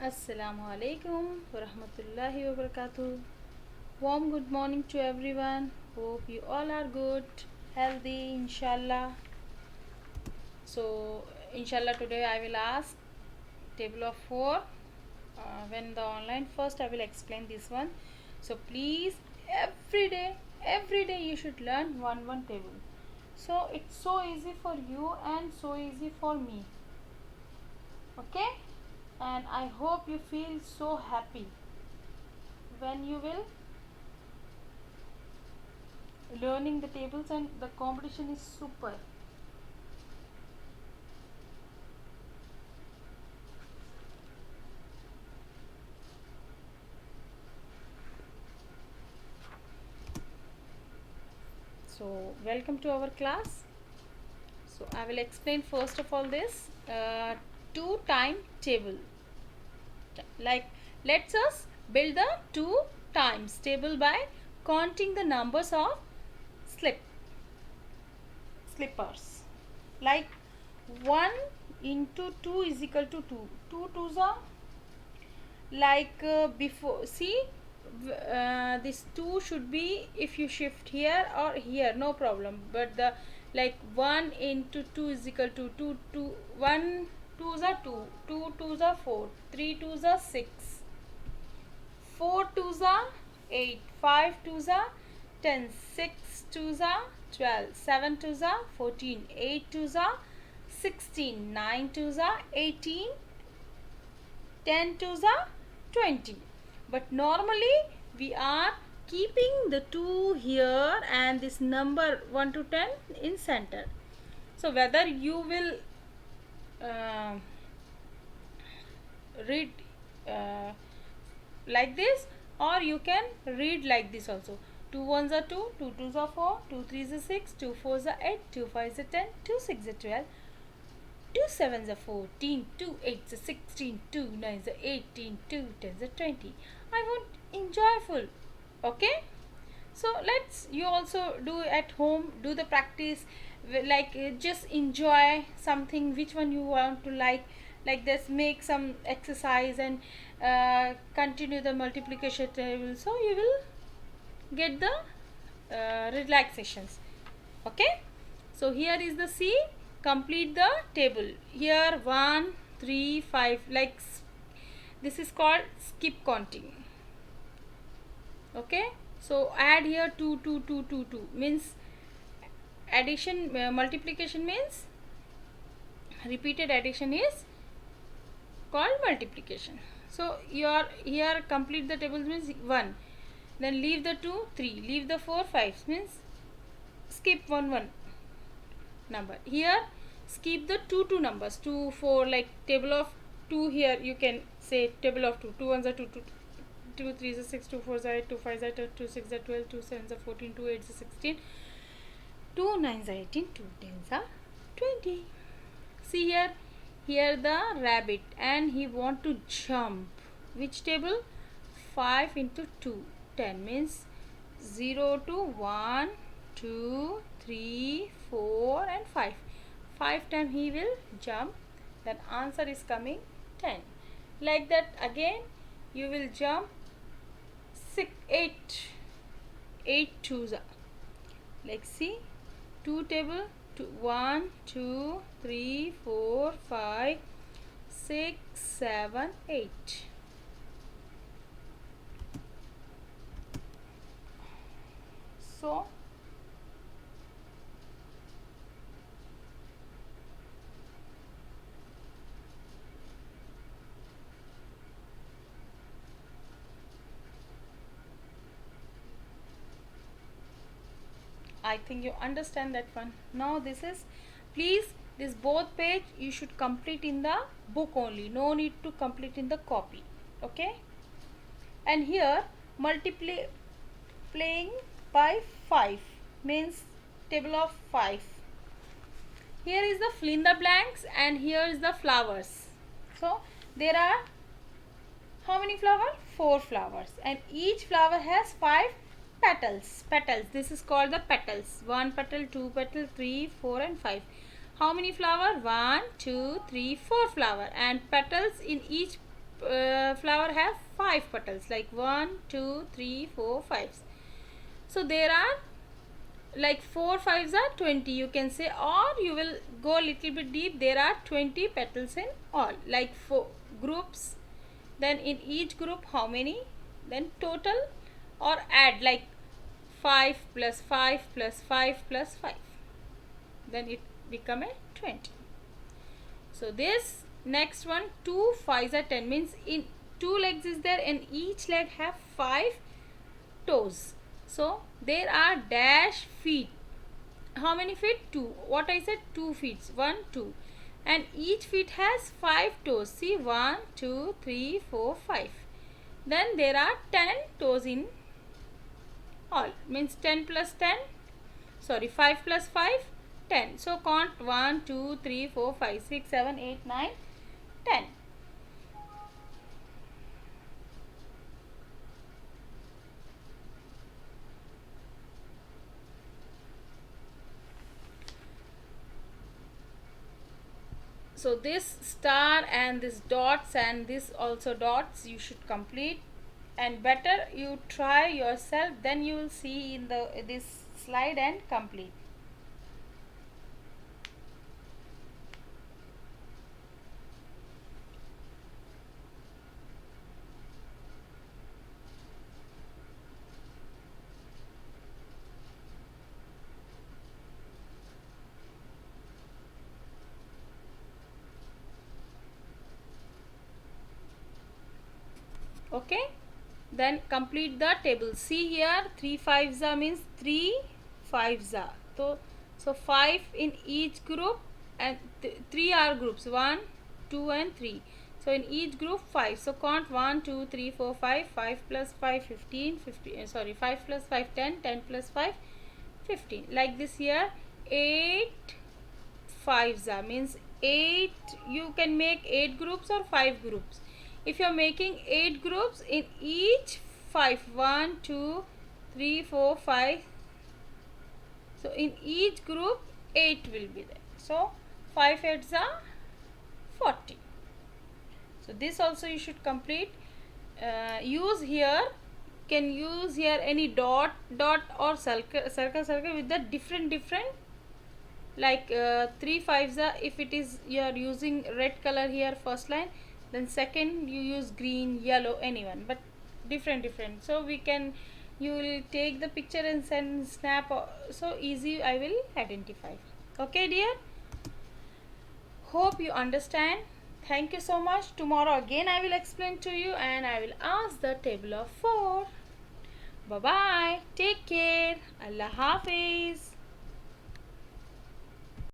Assalamu alaikum wa rahmatullahi wa barakatuh. Warm good morning to everyone. Hope you all are good, healthy, inshallah. So, inshallah, today I will ask table of 4. When the online first, I will explain this one. So, please, every day you should learn one table. So, it's so easy for you and so easy for me. Okay? And I hope you feel so happy when you will learning the tables, and the competition is super. So welcome to our class. So I will explain first of all this two time table. Like, let's us build the two times table by counting the numbers of slippers. Like 1 into 2 is equal to 2. 2 twos are like before. See, this 2 should be, if you shift here or here, no problem, but the like 1 into 2 is equal to 2. 2 1 twos are 2, 2 twos are 4, 3 twos are 6, 4 twos are 8, 5 twos are 10, 6 twos are 12, 7 twos are 14, 8 twos are 16, 9 twos are 18, 10 twos are 20. But normally we are keeping the 2 here and this number 1 to 10 in center. So whether you will read like this, or you can read like this also. 2 ones are 2, 2 twos are 4, 2 threes are 6, 2 fours are 8, 2 fives are 10, 2 six are 12, 2 sevens are 14, 2 eights are 16, 2 nines are 18, 2 tens are 20. I want enjoyful. Okay? So let's you also do at home, do the practice, like just enjoy something which one you want to like this, make some exercise and continue the multiplication table, so you will get the relaxations. Okay, so here is the C. Complete the table. Here 1 3 5, like this is called skip counting. Okay, so add here 2 2 2 2 2 means addition, multiplication means repeated addition is called multiplication. So your here complete the tables means 1, then leave the 2 3, leave the 4 5 means skip 1 1 number. Here skip the 2 2 numbers, 2 4, like table of 2. Here you can say table of 2. 2 ones are 2, 2 2 3s are 6, 2 4s are 8, 2 5s are 10, 2 6 are 12, 2 7s are 14, 2 8s are 16, 2 9s are 18, 2 10s are 20. See here the rabbit, and he want to jump. Which table? 5 into 2, 10 means 0 to 1 2 3 4 and 5. 5 times he will jump, then answer is coming 10. Like that again you will jump 6 8 twos are, like see 2 table, 2 1 2 3 4 5 6 7 8. So I think you understand that one. Now this is, please, this both page you should complete in the book only, no need to complete in the copy. Okay, and here multiplying by 5 means table of 5. Here is the fill in the blanks and here is the flowers. So there are how many flowers? 4 flowers, and each flower has 5 petals. This is called the petals. 1 petal, 2 petal, 3 4 and 5. How many flower? 1 2 3 4 flower, and petals in each flower have 5 petals, like 1 2 3 4 5. So there are like 4 5s are 20, you can say, or you will go a little bit deep. There are 20 petals in all, like 4 groups. Then in each group how many, then total, or add, like 5 plus 5 plus 5 plus 5, then it become a 20. So this next one, 2 5s are 10, means in 2 legs is there and each leg have 5 toes. So there are dash feet. How many feet? 2. What I said, 2 feet. 1 2, and each feet has 5 toes. See, 1 2 3 4 5. Then there are 10 toes in all, means 10 plus 10, sorry, 5 plus 5, 10. So count 1 2 3 4 5 6 7 8 9 10. So this star and this dots and this also dots you should complete, and better you try yourself, then you will see in this slide and complete. Okay, then complete the table. See here, 3 5s means 3 5s. So 5 in each group, and 3 are groups, 1 2 and 3. So in each group 5. So count 1 2 3 4 5. 5 plus 5 15, 15 sorry, 5 plus 5 10, 10 plus 5 15. Like this here, 8 5s means 8. You can make 8 groups or 5 groups. If you are making 8 groups, in each 5, 1 2 3 4 5, so in each group 8 will be there. So 5 8s are 40. So this also you should complete. Use here, can use here any dot or circle with the different, like 3 5s are, if it is you are using red color here first line, then second you use green, yellow, anyone, but different. So we can, you will take the picture and send snap, so easy I will identify. Okay dear, hope you understand. Thank you so much. Tomorrow again I will explain to you, and I will ask the table of 4. Bye bye, take care, Allah Hafiz.